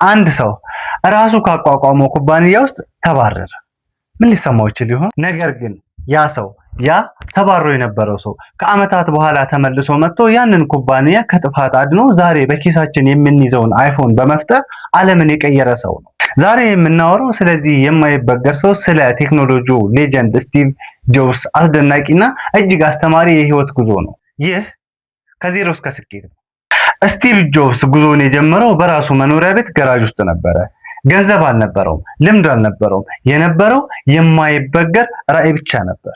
አንድ ሰው ራሱ ካቋቋመው ኩባንያ ውስጥ ተባረረ። ምን ሊሰማው ይችል ይሆን? ነገር ግን ያ ተባሮ የነበረው ሰው ከዓመታት በኋላ ተመልሶ መጥቶ ያንን ኩባንያ ከጥፋት አድኖ ዛሬ በኪሳችን የምንይዘውን አይፎን በመፍጠር ዓለምን የቀየረ ሰው ነው። ዛሬ የምናወራው ስለዚህ የማይበገር ሰው ስለ ቴክኖሎጂው ሌጀንድ ስቲቭ ጆብስ አስደናቂና እጅግ አስተማሪ የህይወት ጉዞ ነው። ይህ ከዜሮ እስከ ስኬት ነው። ስቲቭ ጆብስ ጉዞውን የጀመረው በራሱ መኖሪያ ቤት ገራዥ ውስጥ ነበረ። ገንዘብ አልነበረውም፣ ልምድ አልነበረውም። የነበረው የማይበገር ራዕይ ብቻ ነበር።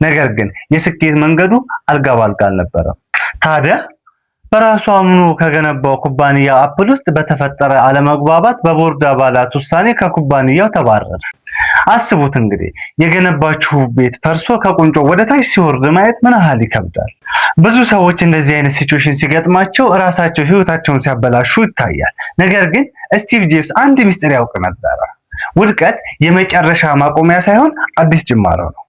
ነገር ግን የስኬት መንገዱ አልጋ ባልጋ አልነበረም። ታዲያ በራሱ አምኖ ከገነባው ኩባንያ አፕል ውስጥ በተፈጠረ አለመግባባት በቦርድ አባላት ውሳኔ ከኩባንያው ተባረረ። አስቡት እንግዲህ የገነባችሁ ቤት ፈርሶ ከቁንጮ ወደ ታች ሲወርድ ማየት ምን ያህል ይከብዳል። ብዙ ሰዎች እንደዚህ አይነት ሲቹዌሽን ሲገጥማቸው ራሳቸው ህይወታቸውን ሲያበላሹ ይታያል። ነገር ግን ስቲቭ ጆብስ አንድ ሚስጥር ያውቅ ነበር። ውድቀት የመጨረሻ ማቆሚያ ሳይሆን አዲስ ጅማሮ ነው።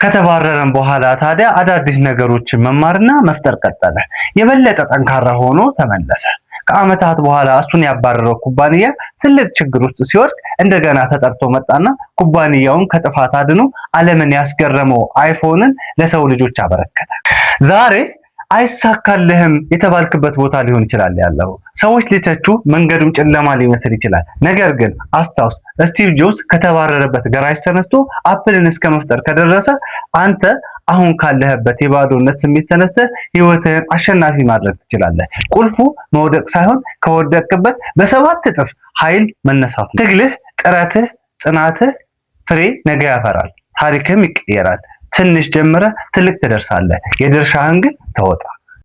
ከተባረረም በኋላ ታዲያ አዳዲስ ነገሮችን መማርና መፍጠር ቀጠለ። የበለጠ ጠንካራ ሆኖ ተመለሰ። ከዓመታት በኋላ እሱን ያባረረው ኩባንያ ትልቅ ችግር ውስጥ ሲወድቅ እንደገና ተጠርቶ መጣና ኩባንያውን ከጥፋት አድኖ ዓለምን ያስገረመው አይፎንን ለሰው ልጆች አበረከተ። ዛሬ አይሳካልህም የተባልክበት ቦታ ሊሆን ይችላል ያለው። ሰዎች ሊተቹ፣ መንገዱም ጨለማ ሊመስል ይችላል። ነገር ግን አስታውስ፣ ስቲቭ ጆብስ ከተባረረበት ገራዥ ተነስቶ አፕልን እስከ መፍጠር ከደረሰ አንተ አሁን ካለህበት የባዶነት ስሜት ተነስተህ ህይወትህን አሸናፊ ማድረግ ትችላለህ። ቁልፉ መውደቅ ሳይሆን ከወደቅበት በ7 እጥፍ ኃይል መነሳት ነው። ትግልህ፣ ጥረትህ፣ ጽናትህ ፍሬ ነገ ያፈራል። ታሪክህም ይቀየራል። ትንሽ ጀምረህ ትልቅ ትደርሳለህ። የድርሻህን ግን ተወጣ።